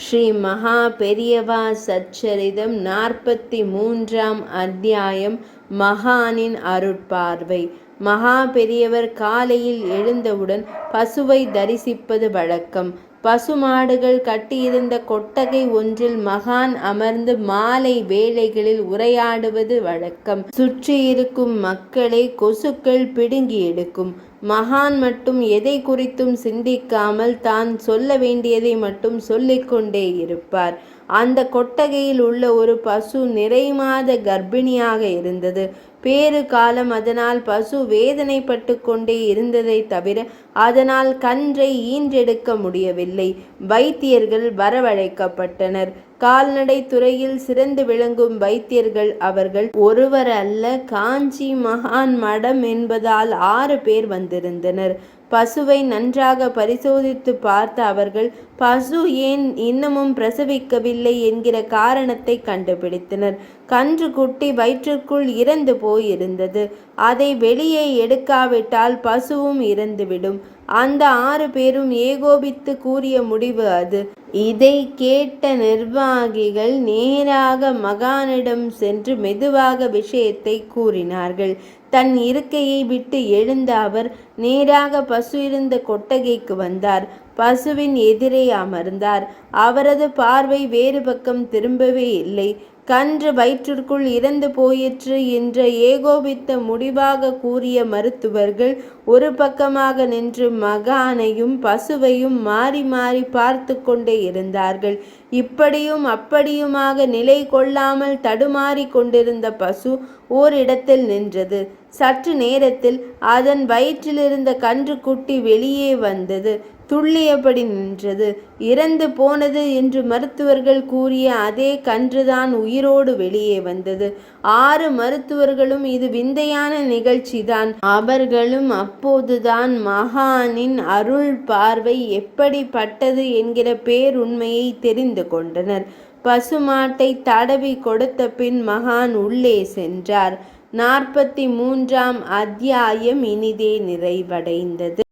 ஸ்ரீ மகா பெரியவா சச்சரிதம் 43ஆம் அத்தியாயம். மகானின் அருட்பார்வை. மகா பெரியவர் காலையில் எழுந்தவுடன் பசுவை தரிசிப்பது வழக்கம். பசுமாடுகள் கட்டியிருந்த கொட்டகை ஒன்றில் மகான் அமர்ந்து மாலை வேளைகளில் உரையாடுவது வழக்கம். சுற்றியிருக்கும் மக்களை கொசுக்கள் பிடுங்கி எடுக்கும். மகான் மட்டும் எதை குறித்தும் சிந்திக்காமல் தான் சொல்ல வேண்டியதை மட்டும் சொல்லிக்கொண்டே இருப்பார். அந்த கொட்டகையில் உள்ள ஒரு பசு நிறைமாத கர்ப்பிணியாக இருந்தது. பேறு காலம். அதனால் பசு வேதனைப்பட்டு கொண்டே இருந்ததை தவிர அதனால் கன்றை ஈன்றெடுக்க முடியவில்லை. வைத்தியர்கள் வரவழைக்கப்பட்டனர். கால்நடை துறையில் சிறந்து விளங்கும் வைத்தியர்கள் அவர்கள். ஒருவர் அல்ல, காஞ்சி மகான் மடம் என்பதால் 6 பேர் வந்திருந்தனர். பசுவை நன்றாக பரிசோதித்து பார்த்த அவர்கள் பசு ஏன் இன்னமும் பிரசவிக்கவில்லை என்கிற காரணத்தை கண்டுபிடித்தனர். கன்று குட்டி வயிற்றுக்குள் இறந்து போயிருந்தது. அதை வெளியே எடுக்காவிட்டால் பசுவும் இறந்துவிடும். அந்த 6 பேரும் ஏகோபித்து கூறிய முடிவு அது. இதை கேட்ட நிர்வாகிகள் நேராக மகானிடம் சென்று மெதுவாக விஷயத்தை கூறினார்கள். தன் இருக்கையை விட்டு எழுந்த அவர் நேராக பசு இருந்த கொட்டகைக்கு வந்தார். பசுவின் எதிரே அமர்ந்தார். அவரது பார்வை வேறு பக்கம் திரும்பவே இல்லை. கன்று வயிற்றிற்குள் இறந்து போயிற்று என்ற ஏகோபித்த முடிவாக கூறிய மருத்துவர்கள் ஒரு பக்கமாக நின்று மகானையும் பசுவையும் மாறி மாறி பார்த்து கொண்டே இருந்தார்கள். இப்படியும் அப்படியுமாக நிலை கொள்ளாமல் தடுமாறி கொண்டிருந்த பசு ஓரிடத்தில் நின்றது. சற்று நேரத்தில் அதன் வயிற்றிலிருந்த கன்றுக்குட்டி வெளியே வந்தது. துள்ளியபடி நின்றது. இறந்து போனது என்று மருத்துவர்கள் கூறிய அதே கன்றுதான் உயிரோடு வெளியே வந்தது. 6 மருத்துவர்களும் இது விந்தையான நிகழ்ச்சிதான். அவர்களும் அப்போதுதான் மகானின் அருள் பார்வை எப்படிப்பட்டது என்கிற பேருண்மையை தெரிந்து கொண்டனர். பசுமாட்டை தடவி கொடுத்த பின் மகான் உள்ளே சென்றார். 43ஆம் அத்தியாயம் இனிதே நிறைவடைந்தது.